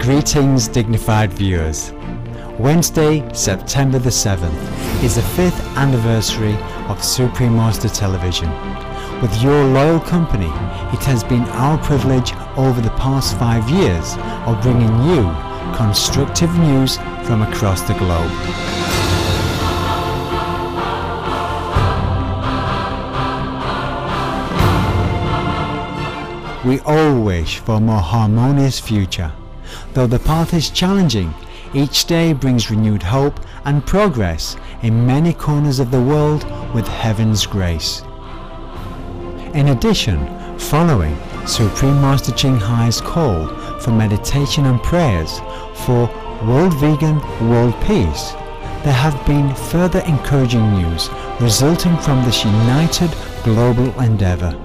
Greetings, dignified viewers. Wednesday, September the 7th, is the 5th anniversary of Supreme Master Television. With your loyal company, it has been our privilege over the past 5 years of bringing you constructive news from across the globe. We all wish for a more harmonious future. Though the path is challenging, each day brings renewed hope and progress in many corners of the world with heaven's grace. In addition, following Supreme Master Ching Hai's call for meditation and prayers for World Vegan, World Peace, there have been further encouraging news resulting from this united global endeavor.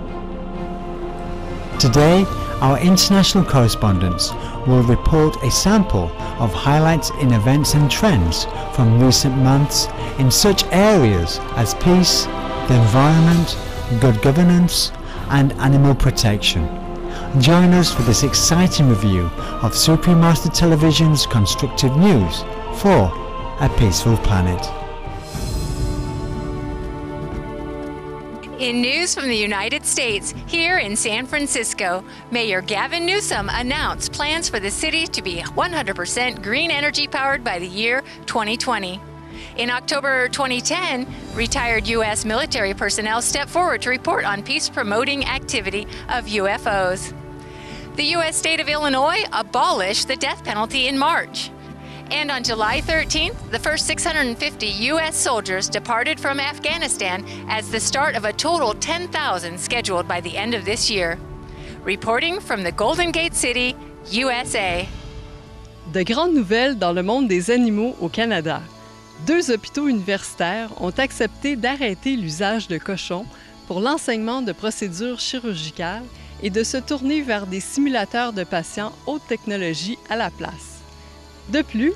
Today, our international correspondents will report a sample of highlights in events and trends from recent months in such areas as peace, the environment, good governance, and animal protection. Join us for this exciting review of Supreme Master Television's Constructive News for a Peaceful Planet. In news from the United States, here in San Francisco, Mayor Gavin Newsom announced plans for the city to be 100% green energy powered by the year 2020. In October 2010, retired U.S. military personnel stepped forward to report on peace-promoting activity of UFOs. The U.S. state of Illinois abolished the death penalty in March. And on July 13th, the first 650 U.S. soldiers departed from Afghanistan as the start of a total 10,000 scheduled by the end of this year. Reporting from the Golden Gate City, USA. De grandes nouvelles dans le monde des animaux au Canada. 2 hôpitaux universitaires ont accepté d'arrêter l'usage de cochons pour l'enseignement de procédures chirurgicales et de se tourner vers des simulateurs de patients haute technologie à la place. De plus,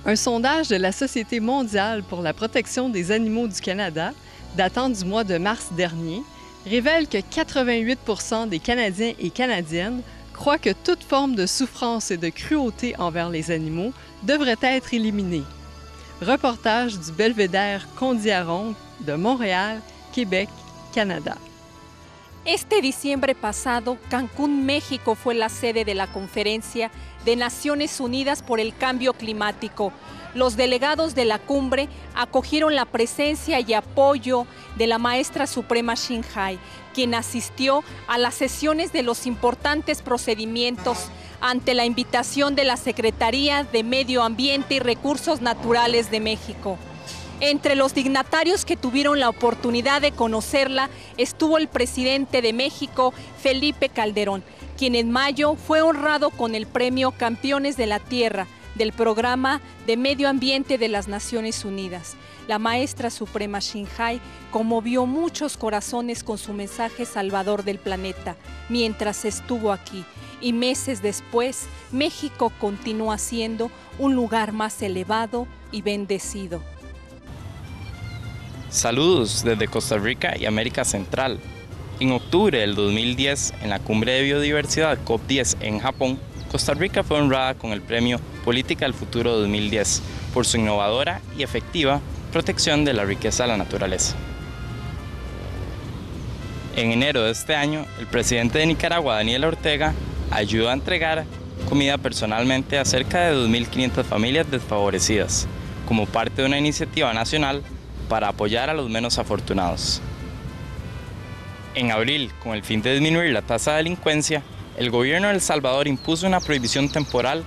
un sondage de la Société mondiale pour la protection des animaux du Canada, datant du mois de mars dernier, révèle que 88% des Canadiens et Canadiennes croient que toute forme de souffrance et de cruauté envers les animaux devrait être éliminée. Reportage du belvédère Condiaron de Montréal, Québec, Canada. Este diciembre pasado, Cancún, México, fue la sede de la Conferencia de Naciones Unidas por el Cambio Climático. Los delegados de la cumbre acogieron la presencia y apoyo de la maestra suprema Ching Hai, quien asistió a las sesiones de los importantes procedimientos ante la invitación de la Secretaría de Medio Ambiente y Recursos Naturales de México. Entre los dignatarios que tuvieron la oportunidad de conocerla estuvo el presidente de México, Felipe Calderón, quien en mayo fue honrado con el premio Campeones de la Tierra del Programa de Medio Ambiente de las Naciones Unidas. La maestra suprema Ching Hai conmovió muchos corazones con su mensaje salvador del planeta mientras estuvo aquí, y meses después, México continúa siendo un lugar más elevado y bendecido. Saludos desde Costa Rica y América Central. En octubre del 2010, en la Cumbre de Biodiversidad COP10 en Japón, Costa Rica fue honrada con el premio Política del Futuro 2010 por su innovadora y efectiva protección de la riqueza de la naturaleza. En enero de este año, el presidente de Nicaragua, Daniel Ortega, ayudó a entregar comida personalmente a cerca de 2.500 familias desfavorecidas, como parte de una iniciativa nacional para apoyar a los menos afortunados. En abril, con el fin de disminuir la tasa de delincuencia, el gobierno de El Salvador impuso una prohibición temporal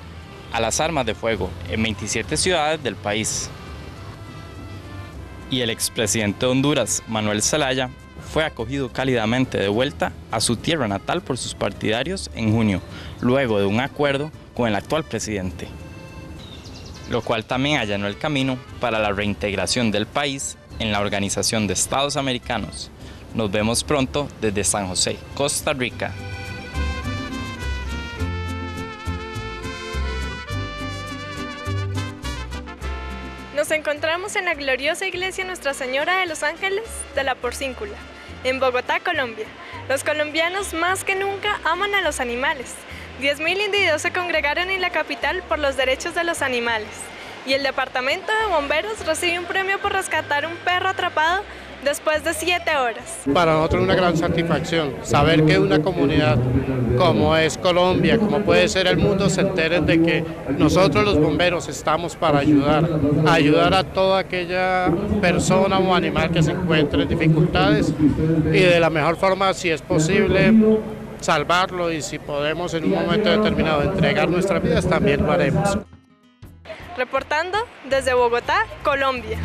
a las armas de fuego en 27 ciudades del país. Y el expresidente de Honduras, Manuel Zelaya, fue acogido cálidamente de vuelta a su tierra natal por sus partidarios en junio, luego de un acuerdo con el actual presidente, lo cual también allanó el camino para la reintegración del país en la Organización de Estados Americanos. Nos vemos pronto desde San José, Costa Rica. Nos encontramos en la gloriosa iglesia Nuestra Señora de los Ángeles de la Porcíncula, en Bogotá, Colombia. Los colombianos más que nunca aman a los animales. 10.000 individuos se congregaron en la capital por los derechos de los animales. Y el departamento de bomberos recibe un premio por rescatar un perro atrapado después de 7 horas. Para nosotros es una gran satisfacción saber que una comunidad como es Colombia, como puede ser el mundo, se enteren de que nosotros los bomberos estamos para ayudar a toda aquella persona o animal que se encuentre en dificultades y de la mejor forma, si es posible, salvarlo, y si podemos en un momento determinado entregar nuestras vidas, también lo haremos. Reportando desde Bogotá, Colombia.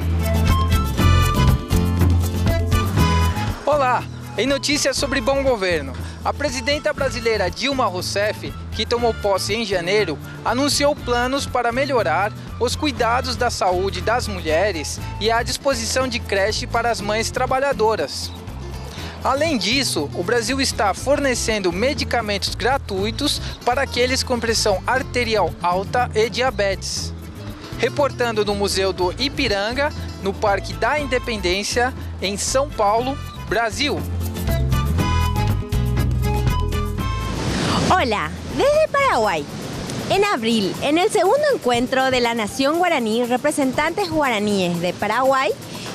Olá! Em notícias sobre bom governo, a presidenta brasileira Dilma Rousseff, que tomou posse em janeiro, anunciou planos para melhorar os cuidados da saúde das mulheres e a disposição de creche para as mães trabalhadoras. Além disso, o Brasil está fornecendo medicamentos gratuitos para aqueles com pressão arterial alta e diabetes. Reportando no Museu do Ipiranga, no Parque da Independência, em São Paulo, Brasil. Hola, desde Paraguay. En abril, en el segundo encuentro de la Nación Guaraní, representantes guaraníes de Paraguay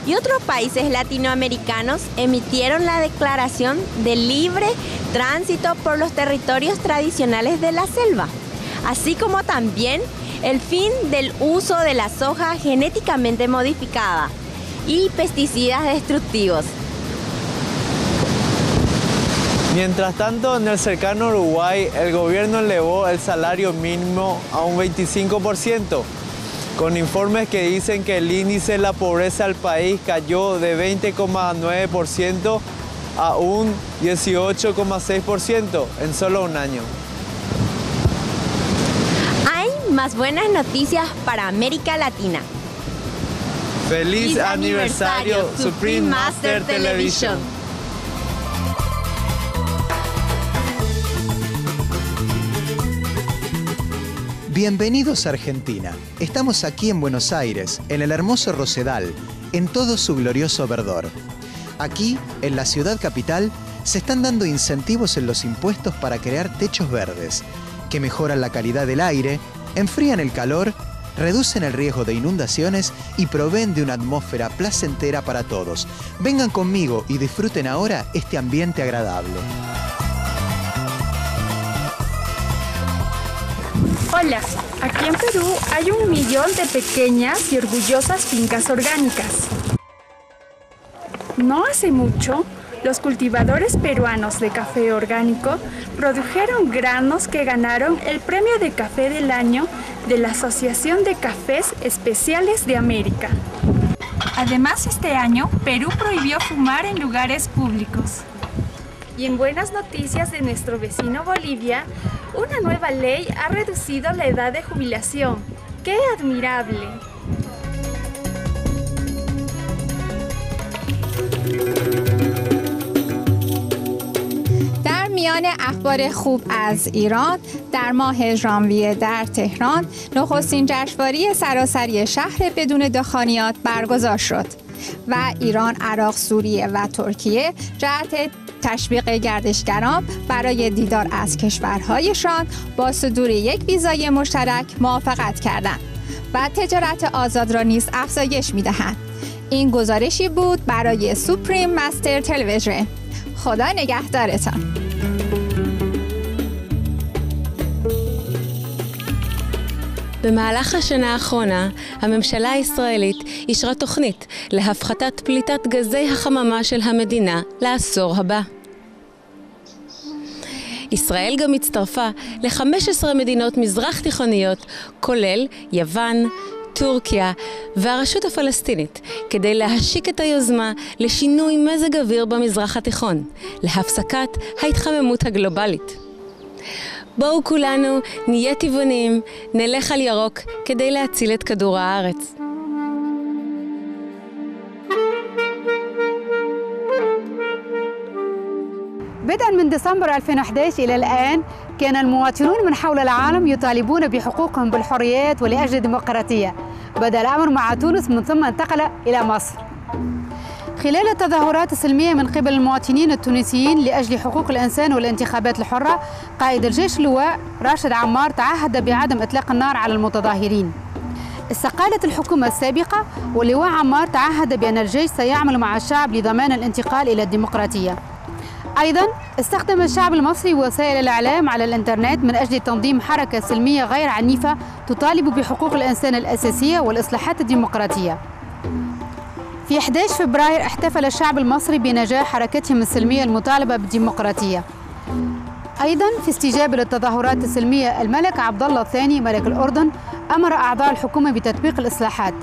y otros países latinoamericanos emitieron la Declaración de Libre Tránsito por los Territorios Tradicionales de la Selva, así como también el fin del uso de la soja genéticamente modificada y pesticidas destructivos. Mientras tanto, en el cercano Uruguay, el gobierno elevó el salario mínimo a un 25%, con informes que dicen que el índice de la pobreza del país cayó de 20,9% a un 18,6% en solo un año. Hay más buenas noticias para América Latina. ¡Feliz aniversario, Supreme Master Television! Bienvenidos a Argentina. Estamos aquí en Buenos Aires, en el hermoso Rosedal, en todo su glorioso verdor. Aquí, en la ciudad capital, se están dando incentivos en los impuestos para crear techos verdes, que mejoran la calidad del aire, enfrían el calor, reducen el riesgo de inundaciones y proveen de una atmósfera placentera para todos. Vengan conmigo y disfruten ahora este ambiente agradable. Hola, aquí en Perú hay 1 millón de pequeñas y orgullosas fincas orgánicas. No hace mucho, los cultivadores peruanos de café orgánico produjeron granos que ganaron el Premio de Café del Año de la Asociación de Cafés Especiales de América. Además, este año, Perú prohibió fumar en lugares públicos. Y en buenas noticias de nuestro vecino Bolivia, una nueva ley ha reducido la edad de jubilación. ¡Qué admirable! در میان اخبار خوب از ایران، در ماه ژانویه در تهران نخستین جشنواره سراسری شهر بدون دخانیات برگزار شد و ایران، عراق، سوریه و ترکیه جهت تشویق گردشگران برای دیدار از کشورهایشان با صدور یک ویزای مشترک موافقت کردند و تجارت آزاد را نیز افزایش می‌دهند. این گزارشی بود برای سوپریم مستر تلویزیون. خدا نگهدارتان. במהלך השנה האחרונה, הממשלה הישראלית אישרה תוכנית להפחתת פליטת גזי החממה של המדינה לעשור הבא. ישראל גם הצטרפה ל-15 מדינות מזרח תיכוניות, כולל יוון, טורקיה והרשות הפלסטינית, כדי להשיק את היוזמה לשינוי מזג אוויר במזרח התיכון, להפסקת ההתחממות הגלובלית. בואו כולנו נהיה טבעונים, נלך על ירוק כדי להציל את כדור הארץ. بدءا من ديسمبر 2011 إلى الآن كان المواطنون من حول العالم يطالبون بحقوقهم بالحريات ولأجل الديمقراطية. بدأ الأمر مع تونس من ثم انتقل إلى مصر. خلال التظاهرات السلمية من قبل المواطنين التونسيين لأجل حقوق الإنسان والانتخابات الحرة، قائد الجيش اللواء راشد عمار تعهد بعدم إطلاق النار على المتظاهرين. استقالت الحكومة السابقة، واللواء عمار تعهد بأن الجيش سيعمل مع الشعب لضمان الانتقال إلى الديمقراطية. أيضاً استخدم الشعب المصري وسائل الإعلام على الإنترنت من أجل تنظيم حركة سلمية غير عنيفة تطالب بحقوق الإنسان الأساسية والإصلاحات الديمقراطية. في 11 فبراير احتفل الشعب المصري بنجاح حركتهم السلمية المطالبة بالديمقراطية. أيضاً في استجابة للتظاهرات السلمية، الملك عبد الله الثاني ملك الأردن أمر أعضاء الحكومة بتطبيق الإصلاحات.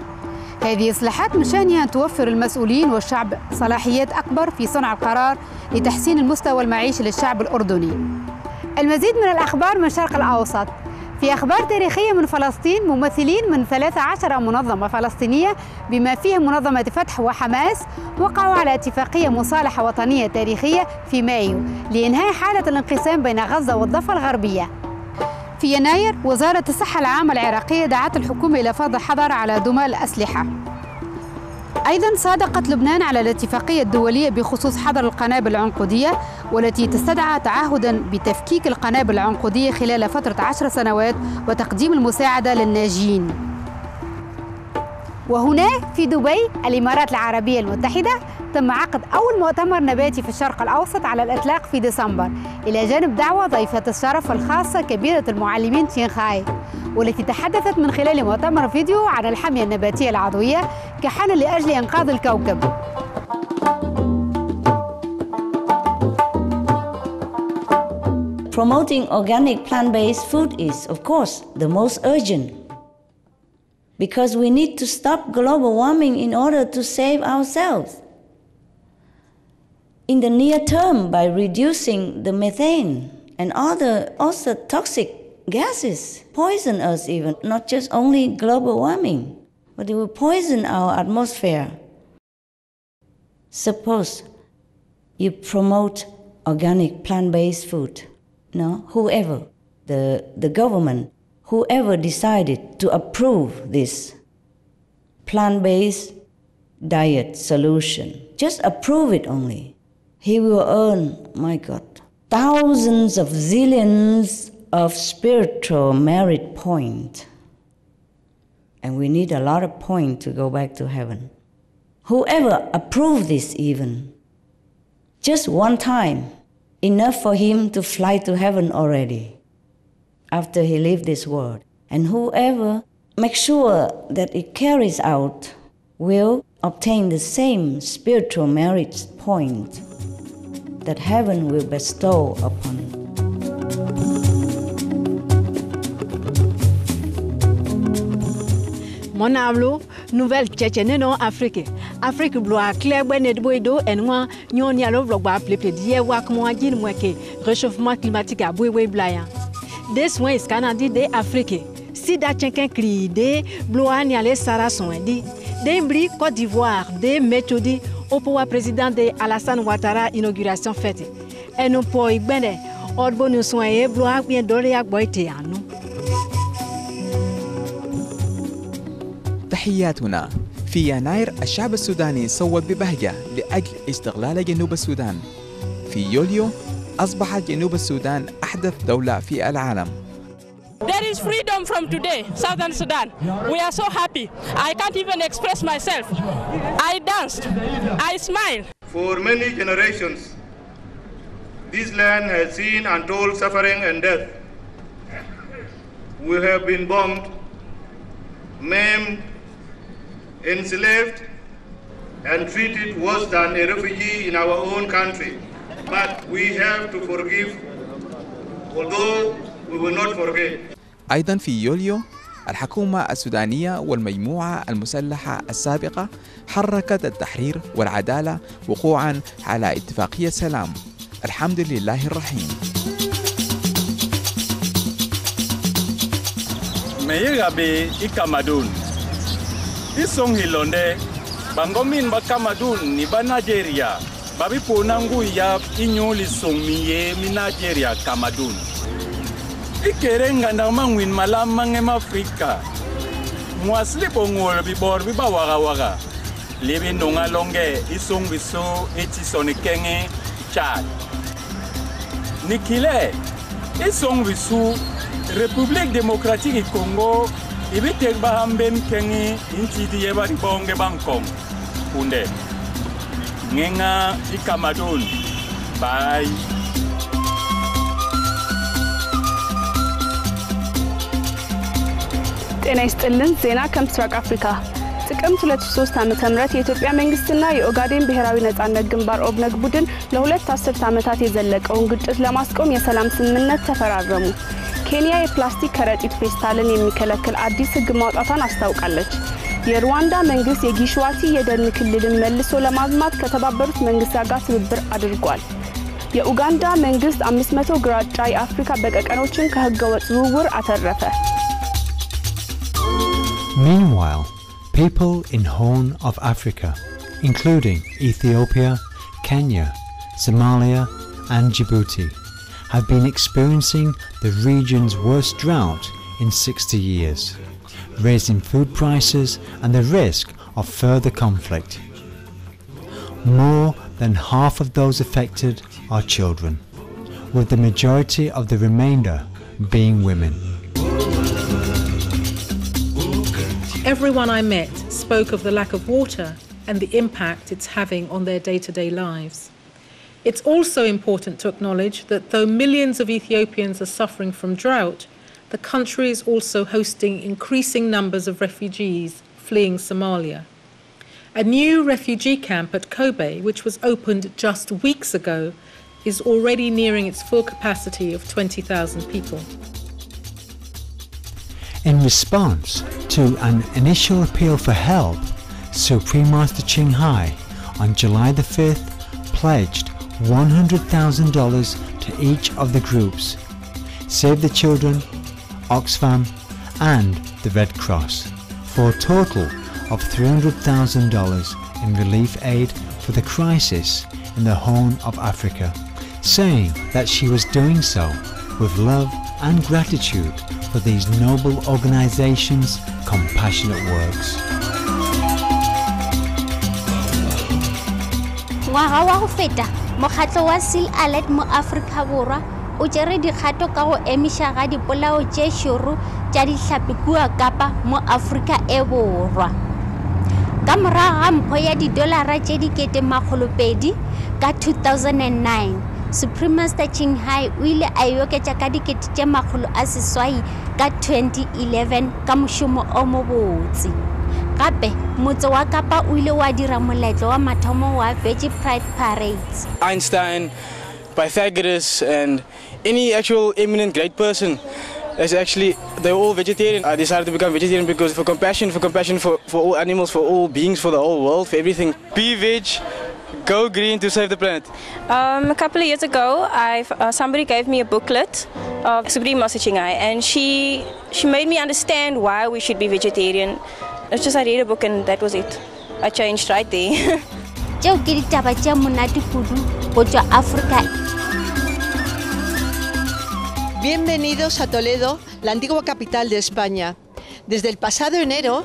هذه إصلاحات من شأنها أن توفر المسؤولين والشعب صلاحيات أكبر في صنع القرار لتحسين المستوى المعيشي للشعب الأردني. المزيد من الأخبار من الشرق الأوسط. في أخبار تاريخية من فلسطين، ممثلين من 13 منظمة فلسطينية بما فيهم منظمة فتح وحماس وقعوا على اتفاقية مصالحة وطنية تاريخية في مايو لإنهاء حالة الانقسام بين غزة والضفة الغربية. في يناير وزارة الصحة العامة العراقية دعت الحكومة إلى فرض حظر على دماء الأسلحة. أيضاً صادقت لبنان على الاتفاقية الدولية بخصوص حظر القنابل العنقودية، والتي تستدعى تعهداً بتفكيك القنابل العنقودية خلال فترة 10 سنوات وتقديم المساعدة للناجين. وهنا في دبي الإمارات العربية المتحدة تم عقد أول مؤتمر نباتي في الشرق الأوسط على الإطلاق في ديسمبر، إلى جانب دعوة ضيفة الشرف الخاصة كبيرة المعلمين شينغهاي، والتي تحدثت من خلال مؤتمر فيديو عن الحمية النباتية العضوية كحل لأجل إنقاذ الكوكب. Promoting organic plant-based food is, of course, the most urgent, because we need to stop global warming in order to save ourselves. In the near term, by reducing the methane and other also toxic gases, poison us even, not just only global warming, but it will poison our atmosphere. Suppose you promote organic plant-based food. No, whoever, the government, whoever decided to approve this plant-based diet solution, just approve it only. He will earn, my God, thousands of zillions of spiritual merit points. And we need a lot of points to go back to heaven. Whoever approved this even, just one time, enough for him to fly to heaven already after he leaves this world. And whoever makes sure that it carries out will obtain the same spiritual merit point that heaven will bestow upon him. Mon hablo nouvelle tchétchène non Afrique. Afrique bloa clair ben edboido enwa nyoni alo vlogba plepe die wa kmo ajin mweke réchauffement climatique a boué blaya. Des soins canadi de Afrique. Si da tchenken cri de bloa ni ale sara son di. De mbri Côte d'Ivoire de méthodi au pouvoir président de Alassane Ouattara inauguration faite. Et nous po igbene odbo nous soye bloa bien dole ya boite anu. تحياتنا. في يناير الشعب السوداني صوت ببهجة لأجل استقلال جنوب السودان. في يوليو أصبح جنوب السودان أحدث دولة في العالم. There is freedom from today, Southern Sudan. We are so happy. I can't even express myself. I danced. I smiled. For many generations, this land has seen untold suffering and death. We have been bombed, maimed, enslaved, and treated worse than a refugee in our own country. But we have to forgive, although we will not forget. أيضا في يوليو الحكومة السودانية والمجموعة المسلحة السابقة حركت التحرير والعدالة وقوعا على اتفاقية سلام. الحمد لله الرحيم. Meyegabe ikamadun. Isong hilonde bangomin ba Kamadun ni ba Nigeria. Babi ponangu ya inyoli songmiye mi Nigeria Kamadun. Ikerenga na mangwin malamang em Afrika. Muasli bongol bi bor bi ba waga waga. libi nunga longe isung bisu ichisoni kenge Chad. Nikile isung bisu République démocratique du Congo ibite bahamben kengi inchidi yeba ribonge bankong kunde ngenga ikamadun bye. ጤና ይስጥልን ዜና ከምስራቅ አፍሪካ ጥቅምት 2003 ዓ.ም የኢትዮጵያ መንግስትና የኦጋዴን ብሔራዊ ነጻነት ግንባር ኦብነግ ቡድን ለሁለት አስርት ዓመታት የዘለቀውን ግጭት ለማስቆም የሰላም ስምምነት ተፈራረሙ። ኬንያ የፕላስቲክ ከረጢት ፌስታልን የሚከለክል አዲስ ህግ ማውጣቷን አስታውቃለች። የሩዋንዳ መንግስት የጊሽዋቲ የደን ክልልን መልሶ ለማልማት ከተባበሩት መንግስታት ጋር ትብብር አድርጓል። የኡጋንዳ መንግስት 500 ግራጫ የአፍሪካ በቀቀኖችን ከህገወጥ ዝውውር አተረፈ። Meanwhile, people in Horn of Africa, including Ethiopia, Kenya, Somalia and Djibouti, have been experiencing the region's worst drought in 60 years, raising food prices and the risk of further conflict. More than half of those affected are children, with the majority of the remainder being women. Everyone I met spoke of the lack of water and the impact it's having on their day-to-day lives. It's also important to acknowledge that though millions of Ethiopians are suffering from drought, the country is also hosting increasing numbers of refugees fleeing Somalia. A new refugee camp at Kobe, which was opened just weeks ago, is already nearing its full capacity of 20,000 people. In response to an initial appeal for help, Supreme Master Ching Hai on July the 5th pledged $100,000 to each of the groups, Save the Children, Oxfam and the Red Cross, for a total of $300,000 in relief aid for the crisis in the Horn of Africa, saying that she was doing so with love and gratitude for these noble organizations' compassionate works. Ngwaga wa go feta mokgatlo wa Seal Alert mo Afrika Borwa o tsere dikgato ka go emiša ga dipolao tše šoro tša dihlapi kua Kapa mo Afrika e Borwa. Ka morago ga mpho ya didolara tše dikete 200 ka 2009, Supreme Master Ching Hai o ile a yoketša ka dikete tše 800 ka 2011 ka mošomo o mo botse. Gape motse wa Kapa o ile wa dira moletlo wa mathomo wa Veggie Pride Parades. Einstein, Pythagoras and any actual eminent great person is actually, they're all vegetarian. I decided to become vegetarian because for compassion for all animals, for all beings, for the whole world, for everything. Be veg, go green to save the planet. A couple of years ago, somebody gave me a booklet of Supreme Master Ching Hai, and she made me understand why we should be vegetarian. It's just I read a book and that was it. I changed right there. Bienvenidos a Toledo, la antigua capital de España. Desde el pasado enero,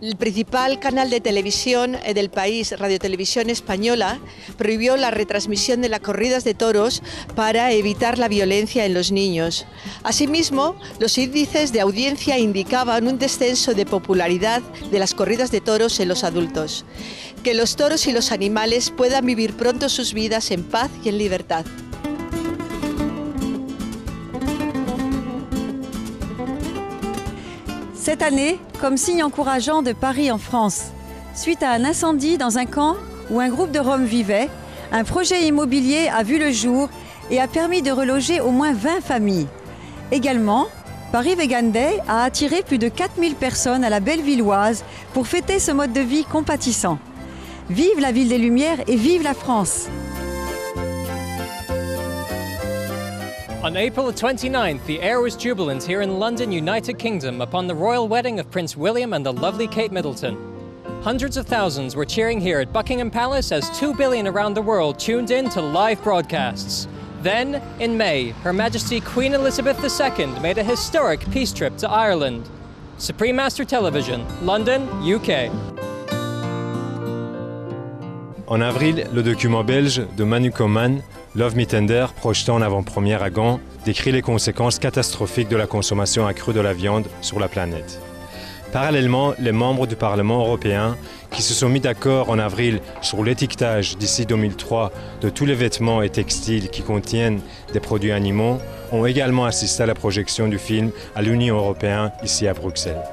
el principal canal de televisión del país, Radio Televisión Española, prohibió la retransmisión de las corridas de toros para evitar la violencia en los niños. Asimismo, los índices de audiencia indicaban un descenso de popularidad de las corridas de toros en los adultos. Que los toros y los animales puedan vivir pronto sus vidas en paz y en libertad. Cette année, comme signe encourageant de Paris en France, suite à un incendie dans un camp où un groupe de Roms vivait, un projet immobilier a vu le jour et a permis de reloger au moins 20 familles. Également, Paris Vegan Day a attiré plus de 4000 personnes à la Bellevilloise pour fêter ce mode de vie compatissant. Vive la ville des Lumières et vive la France! On April 29th, the air was jubilant here in London, United Kingdom, upon the royal wedding of Prince William and the lovely Kate Middleton. Hundreds of thousands were cheering here at Buckingham Palace as 2 billion around the world tuned in to live broadcasts. Then, in May, Her Majesty Queen Elizabeth II made a historic peace trip to Ireland. Supreme Master Television, London, UK. En avril, le document belge de Manu Coman, Love Me Tender, projeté en avant-première à Gand, décrit les conséquences catastrophiques de la consommation accrue de la viande sur la planète. Parallèlement, les membres du Parlement européen, qui se sont mis d'accord en avril sur l'étiquetage d'ici 2003 de tous les vêtements et textiles qui contiennent des produits animaux, ont également assisté à la projection du film à l'Union européenne ici à Bruxelles.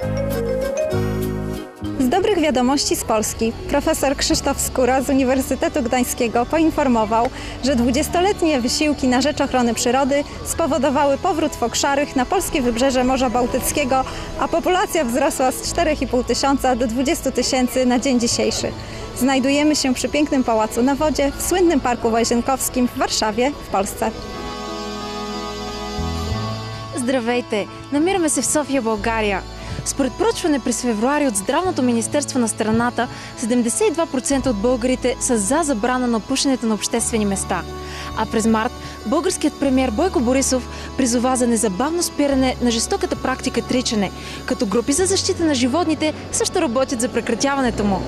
Z dobrych wiadomości z Polski profesor Krzysztof Skóra z Uniwersytetu Gdańskiego poinformował, że 20-letnie wysiłki na rzecz ochrony przyrody spowodowały powrót fokszarych na polskie wybrzeże Morza Bałtyckiego, a populacja wzrosła z 4,5 tysiąca do 20 000 na dzień dzisiejszy. Znajdujemy się przy pięknym pałacu na wodzie w słynnym Parku Wajзенковским w Warszawie, w Polsce. Здравейте! Намираме се в София, България. Според проучване през февруари от Здравното министерство на страната, 72% от българите са за забрана на пушенето на обществени места. А през март българският премиер Бойко Борисов призова за незабавно спиране на жестоката практика тричане, като групи за защита на животните също работят за прекратяването му.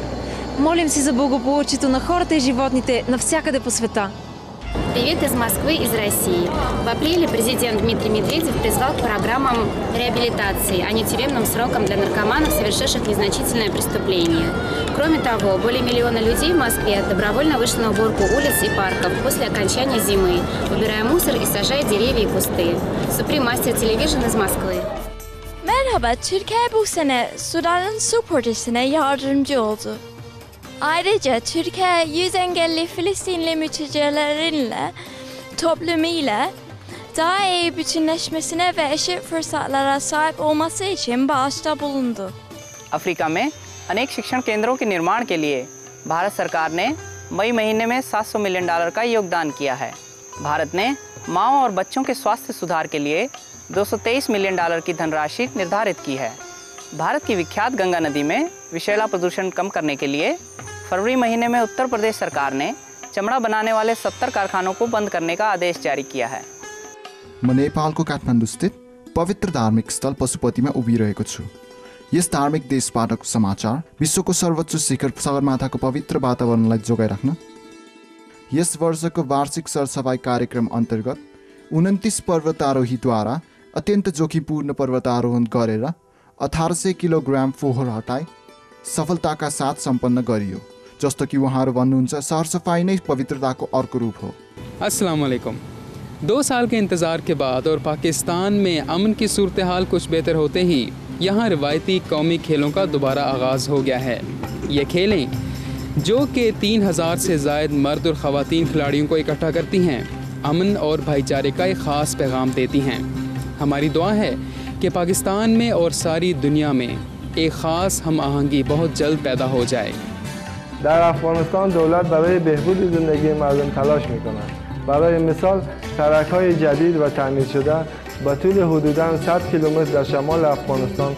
Молим се за благополучието на хората и животните навсякъде по света. Привет из Москвы, из России. В апреле президент Дмитрий Медведев призвал к программам реабилитации, а не тюремным срокам для наркоманов, совершивших незначительное преступление. Кроме того, более миллиона людей в Москве добровольно вышло на уборку улиц и парков после окончания зимы, убирая мусор и сажая деревья и кусты. Supreme Television из Moskvы. Merhaba, Türkiye bu sene Sudan'ın su projesine yardımcı oldu. Ayrıca Türkiye yüz engelli Filistinli mültecilerinle toplumuyla daha iyi bütünleşmesine ve eşit fırsatlara sahip olması için bağışta bulundu. Africa में अनेक शिक्षण केंद्रों के निर्माण के लिए भारत सरकार ने मई महीने में $700 मिलियन का योगदान किया है। भारत ने माँओं और बच्चों के स्वास्थ्य सुधार के लिए $223 मिलियन की धनराशि निर्धारित की है। भारत की विख्यात गंगा नदी में विषैला प्रदूषण कम करने के लिए फरवरी महीने में उत्तर प्रदेश सरकार ने चमड़ा बनाने वाले 70 कारखानों को बंद करने का आदेश जारी किया है। म नेपालको काठमाडौँ स्थित पवित्र धार्मिक स्थल पशुपतिमा उभिरहेको छु। यस धार्मिक देशबाटको समाचार विश्वको सर्वोच्च शिखर सगरमाथाको पवित्र वातावरणलाई जोगाइराख्न यस वर्षको वार्षिक सरसफाई कार्यक्रम अन्तर्गत 29 पर्वतारोहीद्वारा अत्यन्त जोखिमपूर्ण पर्वतारोहण गरेर 1800 किलोग्राम फोहोर हटाई सफलताका साथ सम्पन्न गरियो। जस्तो कि उहाँहरू भन्नुहुन्छ, सरसफाई नै पवित्रताको अर्को रूप हो। अस्सलाम वालेकुम। 2 साल के इंतज़ार के बाद और पाकिस्तान में अमन की सूरत हाल कुछ बेहतर होते ही यहाँ रिवायती कौमी खेलों का दोबारा आगाज़ हो गया है। ये खेलें जो कि 3000 से ज़ायद मर्द और ख़वातीन खिलाड़ियों को इकट्ठा करती हैं, अमन और भाईचारे का एक ख़ास पैगाम देती हैं। हमारी दुआ है कि पाकिस्तान में और सारी दुनिया में एक ख़ास हम आहंगी बहुत जल्द पैदा हो जाए। در افغانستان دولت برای بهبود زندگی مردم تلاش می‌کند. برای مثال سرک‌های جدید و تعمیر شده به طول حدوداً 100 کیلومتر در شمال افغانستان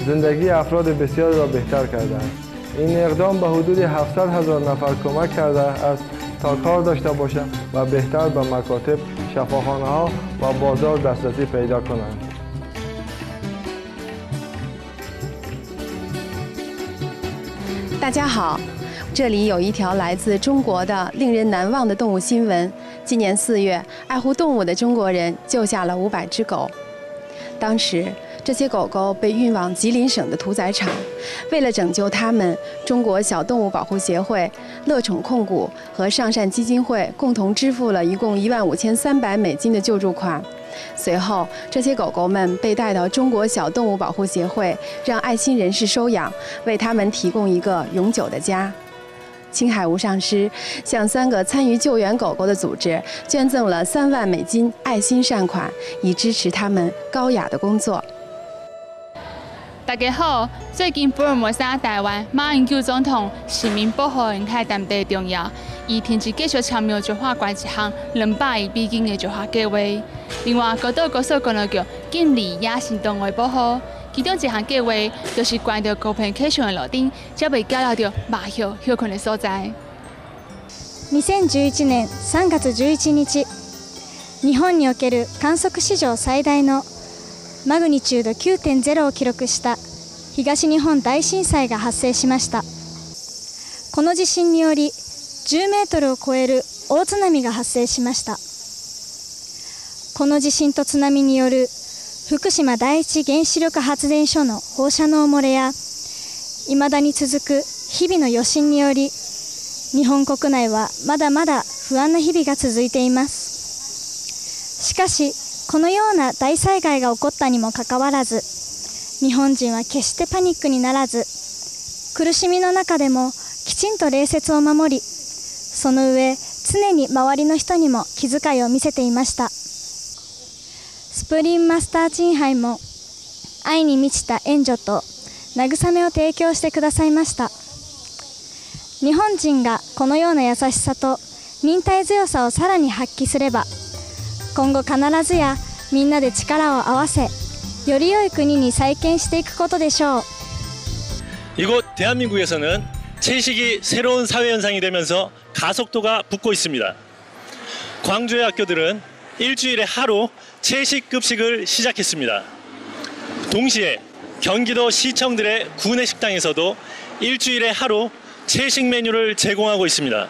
زندگی افراد بسیار را بهتر کرده است. این اقدام به حدود 700,000 نفر کمک کرده است تا کار داشته باشند و بهتر به مکاتب، شفاخانه‌ها و بازار دسترسی پیدا کنند. 大家好，这里有一条来自中国的令人难忘的动物新闻。今年4月，爱护动物的中国人救下了500只狗。当时，这些狗狗被运往吉林省的屠宰场。为了拯救它们，中国小动物保护协会、乐宠控股和上善基金会共同支付了一共15300美金的救助款。随后，这些狗狗们被带到中国小动物保护协会，让爱心人士收养，为它们提供一个永久的家。青海无上师向3个参与救援狗狗的组织捐赠了3万美金爱心善款，以支持他们高雅的工作。大家好，最近福尔摩沙台湾马英九总统市民保护人太淡地重要，伊停止继续参与石化关一项200亿美金的石化计划。另外，高岛高速公路局建立野生动物保护，其中一项计划就是关掉高频气象的路顶，才袂搅扰到麻雀休困的所在。2011年3月11日、日本における観測史上最大のマグニチュード 9.0 を記録した東日本大震災が発生しました。この地震により10メートルを超える大津波が発生しました。この地震と津波による福島第一原子力発電所の放射能漏れや未だに続く日々の余震により、日本国内はまだまだ不安な日々が続いています。しかしこのような大災害が起こったにもかかわらず、日本人は決してパニックにならず、苦しみの中でもきちんと礼節を守り、その上常に周りの人にも気遣いを見せていました。スプリンマスターチンハイも愛に満ちた援助と慰めを提供してくださいました。日本人がこのような優しさと忍耐強さをさらに発揮すれば、今後必ずやみんなで力を合わせ、より良い国に再建していくことでしょう。 이곳 대한민국에서는 채식이 새로운 사회 현상이 되면서 가속도가 붙고 있습니다. 광주의 학교들은 일주일에 하루 채식 급식을 시작했습니다. 동시에 경기도 시청들의 구내 식당에서도 일주일에 하루 채식 메뉴를 제공하고 있습니다.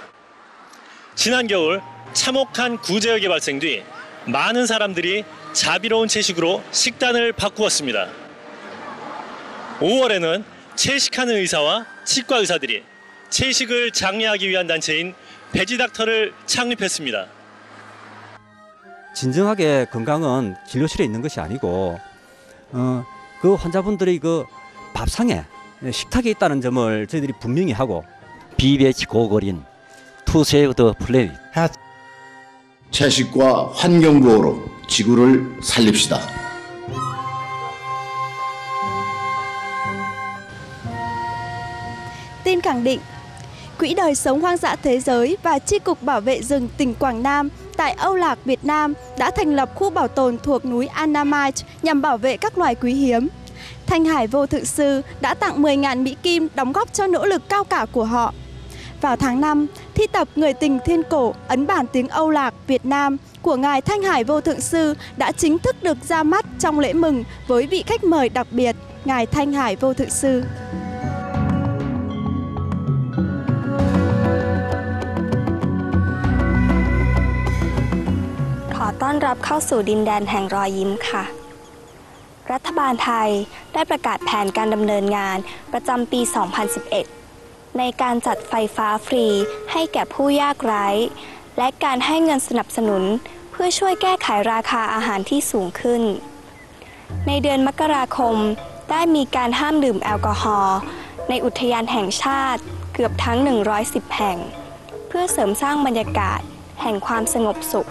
지난 겨울 참혹한 구제역이 발생 뒤 많은 사람들이 자비로운 채식으로 식단을 바꾸었습니다. 5월에는 채식하는 의사와 치과 의사들이 채식을 장려하기 위한 단체인 베지닥터를 창립했습니다. 진정하게 건강은 진료실에 있는 것이 아니고 그 환자분들의 그 밥상에 식탁에 있다는 점을 저희들이 분명히 하고 비배치 고거린 To Save the Planet 채식과 환경보호로 지구를 살립시다. Tin khẳng định, Quỹ đời sống hoang dã thế giới và Chi cục Bảo vệ rừng tỉnh Quảng Nam tại Âu Lạc, Việt Nam đã thành lập khu bảo tồn thuộc núi Annamite nhằm bảo vệ các loài quý hiếm. Thanh Hải Vô Thượng Sư đã tặng 10.000 Mỹ Kim đóng góp cho nỗ lực cao cả của họ. Vào tháng 5, thi tập Người tình thiên cổ ấn bản tiếng Âu Lạc, Việt Nam của Ngài Thanh Hải Vô Thượng Sư đã chính thức được ra mắt trong lễ mừng với vị khách mời đặc biệt, Ngài Thanh Hải Vô Thượng Sư. ขอต้อนรับเข้าสู่ดินแดนแห่งรอยยิ้มค่ะ รัฐบาลไทยได้ประกาศแผนการดำเนินงานประจำปี 2011 ในการจัดไฟฟ้าฟรีให้แก่ผู้ยากไร้และการให้เงินสนับสนุนเพื่อช่วยแก้ไขราคาอาหารที่สูงขึ้น ในเดือนมกราคมได้มีการห้ามดื่มแอลกอฮอล์ในอุทยานแห่งชาติเกือบทั้ง 110 แห่งเพื่อเสริมสร้างบรรยากาศแห่งความสงบสุข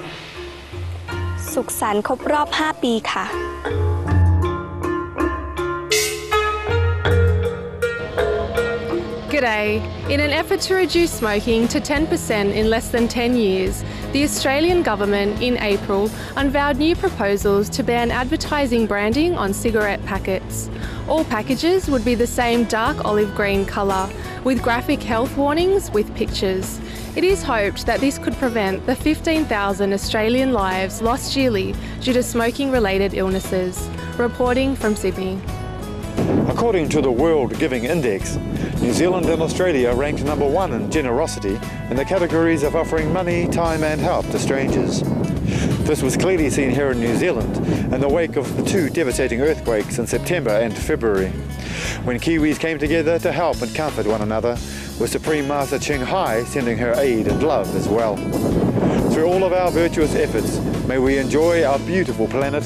สุขสันต์ครบรอบ 5 ปีค่ะ G'day. In an effort to reduce smoking to 10% in less than 10 years, the Australian government in April unveiled new proposals to ban advertising branding on cigarette packets. All packages would be the same dark olive green colour, with graphic health warnings with pictures. It is hoped that this could prevent the 15,000 Australian lives lost yearly due to smoking-related illnesses. Reporting from Sydney. According to the World Giving Index, New Zealand and Australia ranked number 1 in generosity in the categories of offering money, time and help to strangers. This was clearly seen here in New Zealand in the wake of the 2 devastating earthquakes in September and February, when Kiwis came together to help and comfort one another, with Supreme Master Ching Hai sending her aid and love as well. Through all of our virtuous efforts, may we enjoy our beautiful planet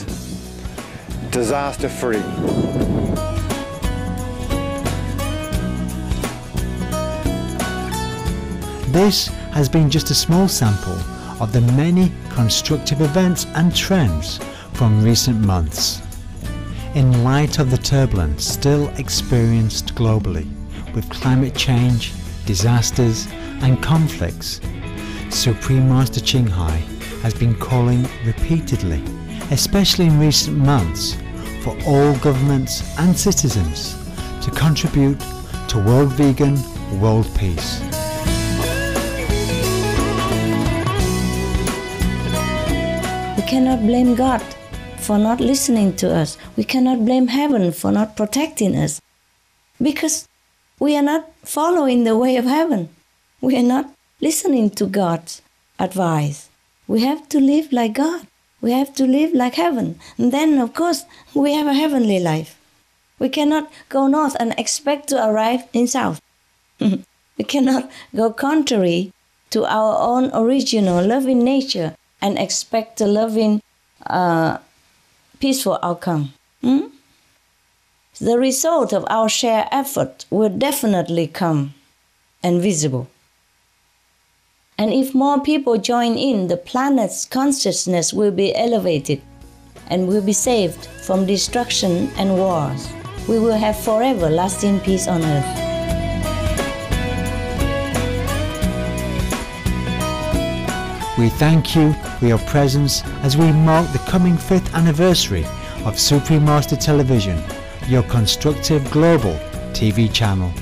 disaster-free. This has been just a small sample of the many constructive events and trends from recent months. In light of the turbulence still experienced globally with climate change, disasters and conflicts, Supreme Master Ching Hai has been calling repeatedly, especially in recent months, for all governments and citizens to contribute to world vegan, world peace. We cannot blame God for not listening to us. We cannot blame heaven for not protecting us, because we are not following the way of heaven. We are not listening to God's advice. We have to live like God. We have to live like heaven. And then, of course, we have a heavenly life. We cannot go north and expect to arrive in south. We cannot go contrary to our own original loving nature and expect a loving, peaceful outcome. The result of our shared effort will definitely come and visible. And if more people join in, the planet's consciousness will be elevated and will be saved from destruction and wars. We will have forever lasting peace on earth. We thank you for your presence as we mark the coming 5th anniversary of Supreme Master Television, your constructive global TV channel.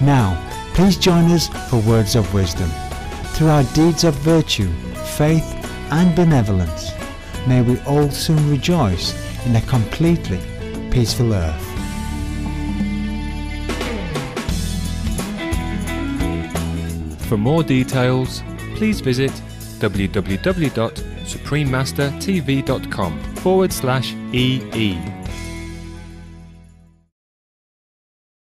Now, please join us for words of wisdom. Through our deeds of virtue, faith and benevolence, may we all soon rejoice in a completely peaceful earth. For more details, please visit www.suprememastertv.com/EE.